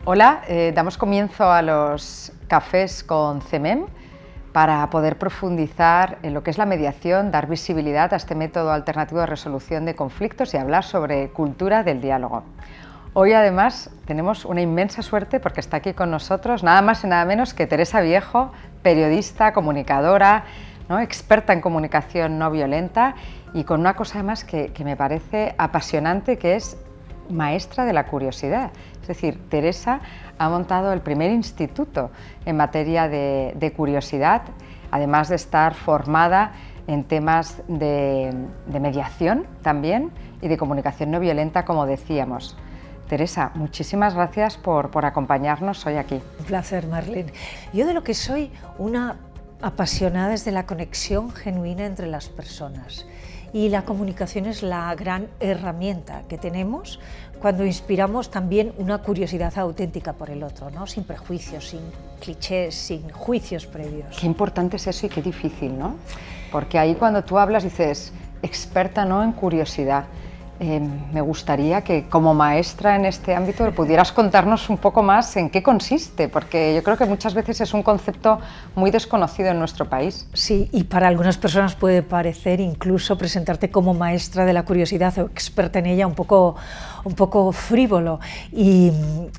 Hola, damos comienzo a los cafés con CEMEM para poder profundizar en lo que es la mediación, dar visibilidad a este método alternativo de resolución de conflictos y hablar sobre cultura del diálogo. Hoy además tenemos una inmensa suerte porque está aquí con nosotros nada más y nada menos que Teresa Viejo, periodista, comunicadora, ¿no? Experta en comunicación no violenta y con una cosa además que me parece apasionante, que es maestra de la curiosidad. Es decir, Teresa ha montado el primer instituto en materia de curiosidad, además de estar formada en temas de mediación también y de comunicación no violenta, como decíamos. Teresa, muchísimas gracias por acompañarnos hoy aquí. Un placer, Marlene. Yo de lo que soy una apasionada es de la conexión genuina entre las personas. Y la comunicación es la gran herramienta que tenemos cuando inspiramos también una curiosidad auténtica por el otro, ¿no? Sin prejuicios, sin clichés, sin juicios previos. Qué importante es eso y qué difícil, ¿no? Porque ahí cuando tú hablas dices, experta, ¿no?, en curiosidad. Me gustaría que como maestra en este ámbito pudieras contarnos un poco más en qué consiste, porque yo creo que muchas veces es un concepto muy desconocido en nuestro país. Sí, y para algunas personas puede parecer incluso presentarte como maestra de la curiosidad o experta en ella un poco frívolo, y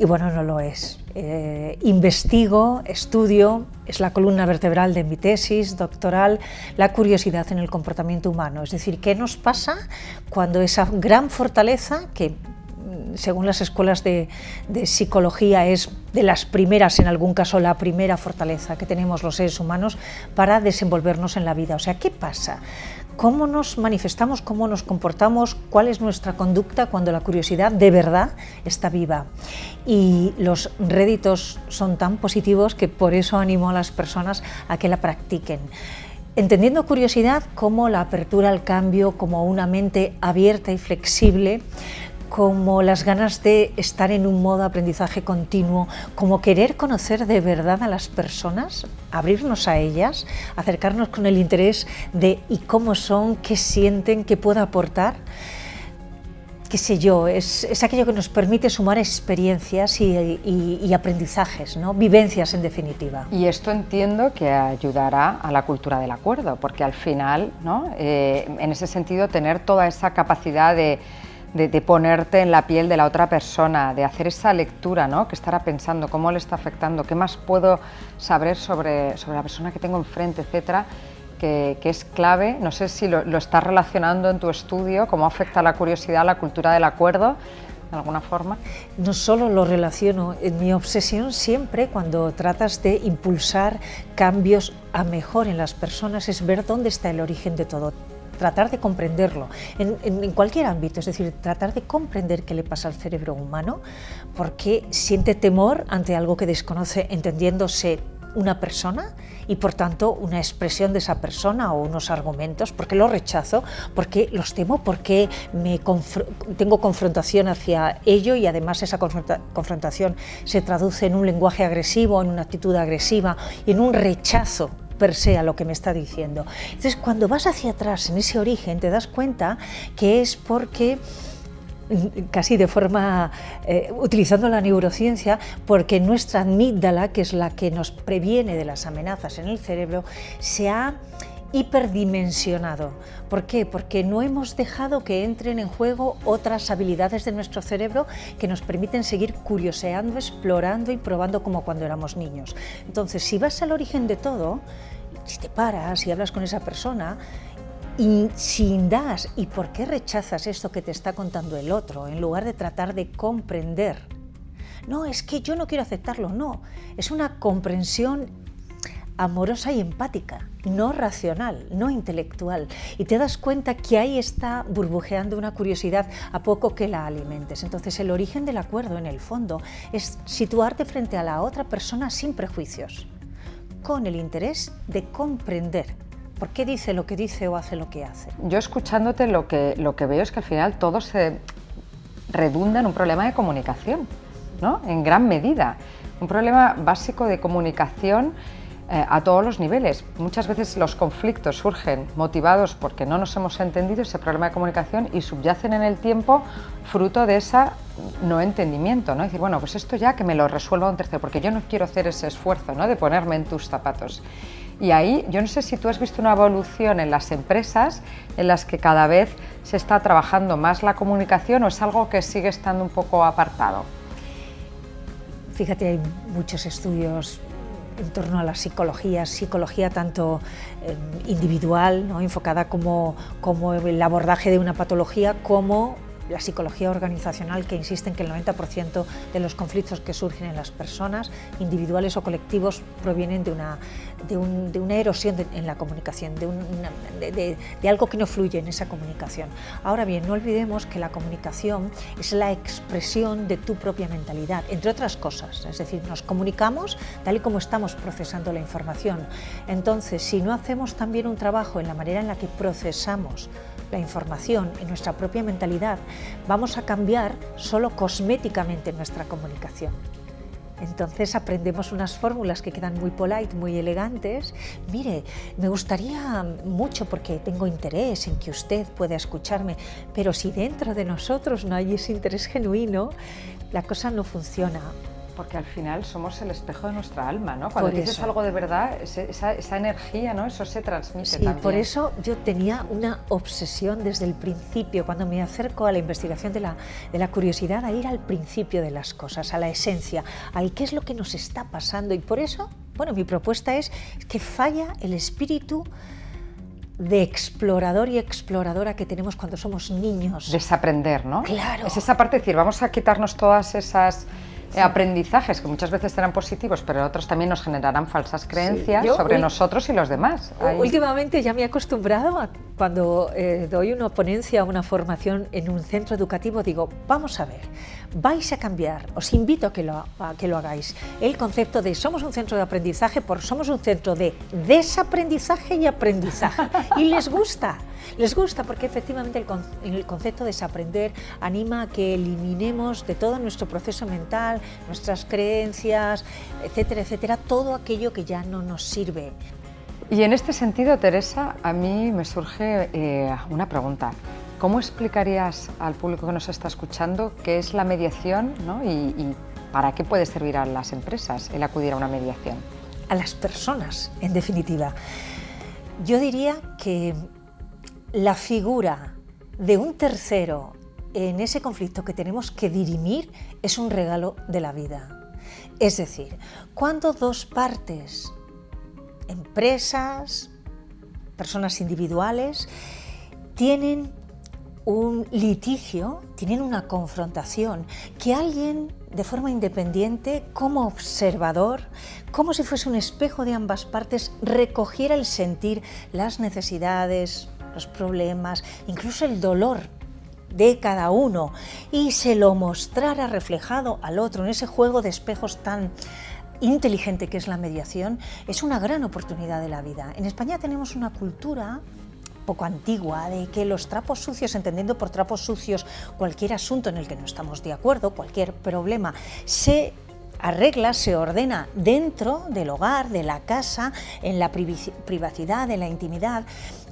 bueno, no lo es. Investigo, estudio, es la columna vertebral de mi tesis doctoral, la curiosidad en el comportamiento humano, es decir, qué nos pasa cuando esa gran fortaleza, que según las escuelas de psicología es de las primeras, en algún caso la primera fortaleza que tenemos los seres humanos para desenvolvernos en la vida. O sea, ¿qué pasa? ¿Cómo nos manifestamos, cómo nos comportamos, cuál es nuestra conducta cuando la curiosidad de verdad está viva? Y los réditos son tan positivos que por eso animo a las personas a que la practiquen. Entendiendo curiosidad como la apertura al cambio, como una mente abierta y flexible, como las ganas de estar en un modo de aprendizaje continuo, como querer conocer de verdad a las personas, abrirnos a ellas, acercarnos con el interés de y cómo son, qué sienten, qué puedo aportar. Qué sé yo, es aquello que nos permite sumar experiencias y aprendizajes, ¿no? Vivencias en definitiva. Y esto entiendo que ayudará a la cultura del acuerdo, porque al final, ¿no?, en ese sentido, tener toda esa capacidad de ponerte en la piel de la otra persona, de hacer esa lectura, ¿no?, que estará pensando, cómo le está afectando, qué más puedo saber sobre la persona que tengo enfrente, etcétera, que es clave. No sé si lo estás relacionando en tu estudio, cómo afecta la curiosidad a la cultura del acuerdo, de alguna forma. No solo lo relaciono, en mi obsesión siempre cuando tratas de impulsar cambios a mejor en las personas es ver dónde está el origen de todo. Tratar de comprenderlo en cualquier ámbito, es decir, tratar de comprender qué le pasa al cerebro humano, por qué siente temor ante algo que desconoce, entendiéndose una persona y por tanto una expresión de esa persona o unos argumentos, por qué los rechazo, por qué los temo, por qué tengo confrontación hacia ello y además esa confrontación se traduce en un lenguaje agresivo, en una actitud agresiva y en un rechazo per se a lo que me está diciendo. Entonces, cuando vas hacia atrás en ese origen, te das cuenta que es porque, casi de forma, utilizando la neurociencia, porque nuestra amígdala, que es la que nos previene de las amenazas en el cerebro, se ha hiperdimensionado. ¿Por qué? Porque no hemos dejado que entren en juego otras habilidades de nuestro cerebro que nos permiten seguir curioseando, explorando y probando como cuando éramos niños. Entonces, si vas al origen de todo, si te paras y hablas con esa persona, y si indagas ¿y por qué rechazas esto que te está contando el otro? En lugar de tratar de comprender. No, es que yo no quiero aceptarlo, no. Es una comprensión amorosa y empática, no racional, no intelectual. Y te das cuenta que ahí está burbujeando una curiosidad a poco que la alimentes. Entonces, el origen del acuerdo, en el fondo, es situarte frente a la otra persona sin prejuicios, con el interés de comprender por qué dice lo que dice o hace lo que hace. Yo, escuchándote, lo que veo es que al final todo se redunda en un problema de comunicación, ¿no?, en gran medida. Un problema básico de comunicación a todos los niveles. Muchas veces los conflictos surgen motivados porque no nos hemos entendido ese problema de comunicación y subyacen en el tiempo fruto de ese no entendimiento, ¿no? Decir, bueno, pues esto ya que me lo resuelva un tercero, porque yo no quiero hacer ese esfuerzo, ¿no?, de ponerme en tus zapatos. Y ahí, yo no sé si tú has visto una evolución en las empresas en las que cada vez se está trabajando más la comunicación, o es algo que sigue estando un poco apartado. Fíjate, hay muchos estudios en torno a la psicología tanto individual, ¿no?, enfocada como el abordaje de una patología, como la psicología organizacional, que insiste en que el 90% de los conflictos que surgen en las personas, individuales o colectivos, provienen de una erosión en la comunicación, de algo que no fluye en esa comunicación. Ahora bien, no olvidemos que la comunicación es la expresión de tu propia mentalidad, entre otras cosas, es decir, nos comunicamos tal y como estamos procesando la información. Entonces, si no hacemos también un trabajo en la manera en la que procesamos la información en nuestra propia mentalidad, vamos a cambiar solo cosméticamente nuestra comunicación. Entonces aprendemos unas fórmulas que quedan muy polite, muy elegantes. Mire, me gustaría mucho, porque tengo interés en que usted pueda escucharme, pero si dentro de nosotros no hay ese interés genuino, la cosa no funciona. Porque al final somos el espejo de nuestra alma, ¿no? Cuando dices algo de verdad, esa energía, ¿no?, eso se transmite también. Por eso yo tenía una obsesión desde el principio, cuando me acerco a la investigación de la curiosidad, a ir al principio de las cosas, a la esencia, al qué es lo que nos está pasando. Y por eso, bueno, mi propuesta es que falla el espíritu de explorador y exploradora que tenemos cuando somos niños. Desaprender, ¿no? Claro. Es esa parte de decir, vamos a quitarnos todas esas aprendizajes que muchas veces serán positivos, pero otros también nos generarán falsas creencias sobre nosotros y los demás. Últimamente ya me he acostumbrado a, cuando doy una ponencia o una formación en un centro educativo, digo, vamos a ver, vais a cambiar, os invito a que lo hagáis, el concepto de somos un centro de aprendizaje por somos un centro de desaprendizaje y aprendizaje. Y les gusta porque efectivamente el concepto de desaprender anima a que eliminemos de todo nuestro proceso mental, nuestras creencias, etcétera, etcétera, todo aquello que ya no nos sirve. Y en este sentido, Teresa, a mí me surge una pregunta. ¿Cómo explicarías al público que nos está escuchando qué es la mediación, ¿no?, y para qué puede servir a las empresas el acudir a una mediación? A las personas, en definitiva. Yo diría que la figura de un tercero en ese conflicto que tenemos que dirimir es un regalo de la vida. Es decir, cuando dos partes, empresas, personas individuales, tienen un litigio, tienen una confrontación, que alguien de forma independiente, como observador, como si fuese un espejo de ambas partes, recogiera el sentir, las necesidades, los problemas, incluso el dolor de cada uno, y se lo mostrara reflejado al otro en ese juego de espejos tan inteligente que es la mediación, es una gran oportunidad de la vida. En España tenemos una cultura poco antigua de que los trapos sucios, entendiendo por trapos sucios cualquier asunto en el que no estamos de acuerdo, cualquier problema, se arregla, se ordena dentro del hogar, de la casa, en la privacidad, en la intimidad,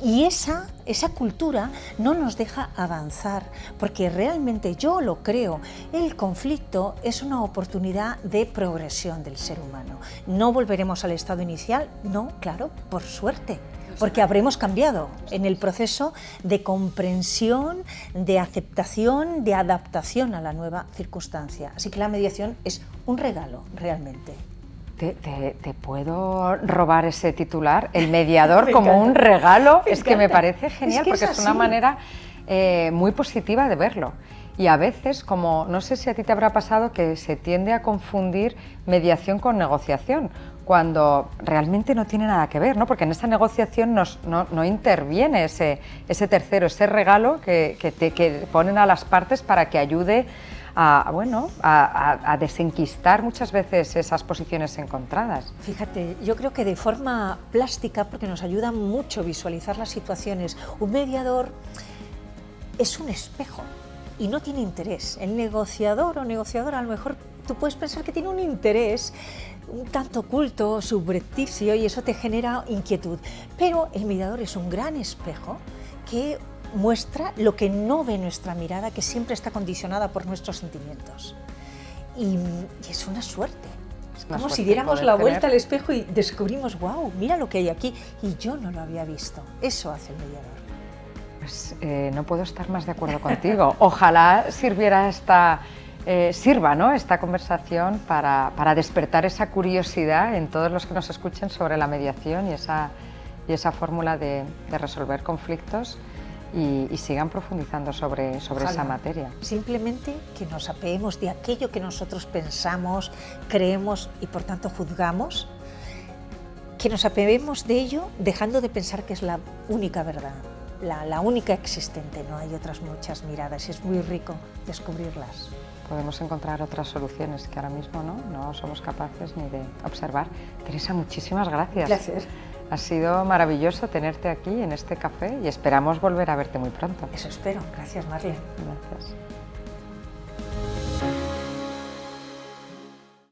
y esa cultura no nos deja avanzar, porque realmente yo lo creo, el conflicto es una oportunidad de progresión del ser humano. ¿No volveremos al estado inicial? No, claro, por suerte, porque habremos cambiado en el proceso de comprensión, de aceptación, de adaptación a la nueva circunstancia. Así que la mediación es un regalo, realmente. ¿Te puedo robar ese titular? El mediador como un regalo, es que me parece genial, porque es una manera muy positiva de verlo. Y a veces, como no sé si a ti te habrá pasado, que se tiende a confundir mediación con negociación, cuando realmente no tiene nada que ver, ¿no? Porque en esa negociación no interviene ese tercero, ese regalo que ponen a las partes para que ayude a desenquistar muchas veces esas posiciones encontradas. Fíjate, yo creo que de forma plástica, porque nos ayuda mucho a visualizar las situaciones, un mediador es un espejo y no tiene interés. El negociador o negociadora, a lo mejor tú puedes pensar que tiene un interés un tanto oculto, subrepticio, y eso te genera inquietud. Pero el mirador es un gran espejo que muestra lo que no ve nuestra mirada, que siempre está condicionada por nuestros sentimientos. Y es una suerte. Es como si diéramos la vuelta al espejo y descubrimos, wow, mira lo que hay aquí, y yo no lo había visto. Eso hace el mirador. Pues no puedo estar más de acuerdo contigo. Ojalá sirva, ¿no?, esta conversación para despertar esa curiosidad en todos los que nos escuchen sobre la mediación y esa fórmula de resolver conflictos y sigan profundizando sobre esa materia. Simplemente que nos apeemos de aquello que nosotros pensamos, creemos y por tanto juzgamos, que nos apeemos de ello dejando de pensar que es la única verdad, la única existente. No hay otras muchas miradas y es muy rico descubrirlas. Podemos encontrar otras soluciones que ahora mismo no somos capaces ni de observar. Teresa, muchísimas gracias. Gracias. Ha sido maravilloso tenerte aquí en este café y esperamos volver a verte muy pronto. Eso espero. Gracias, Marlene. Gracias.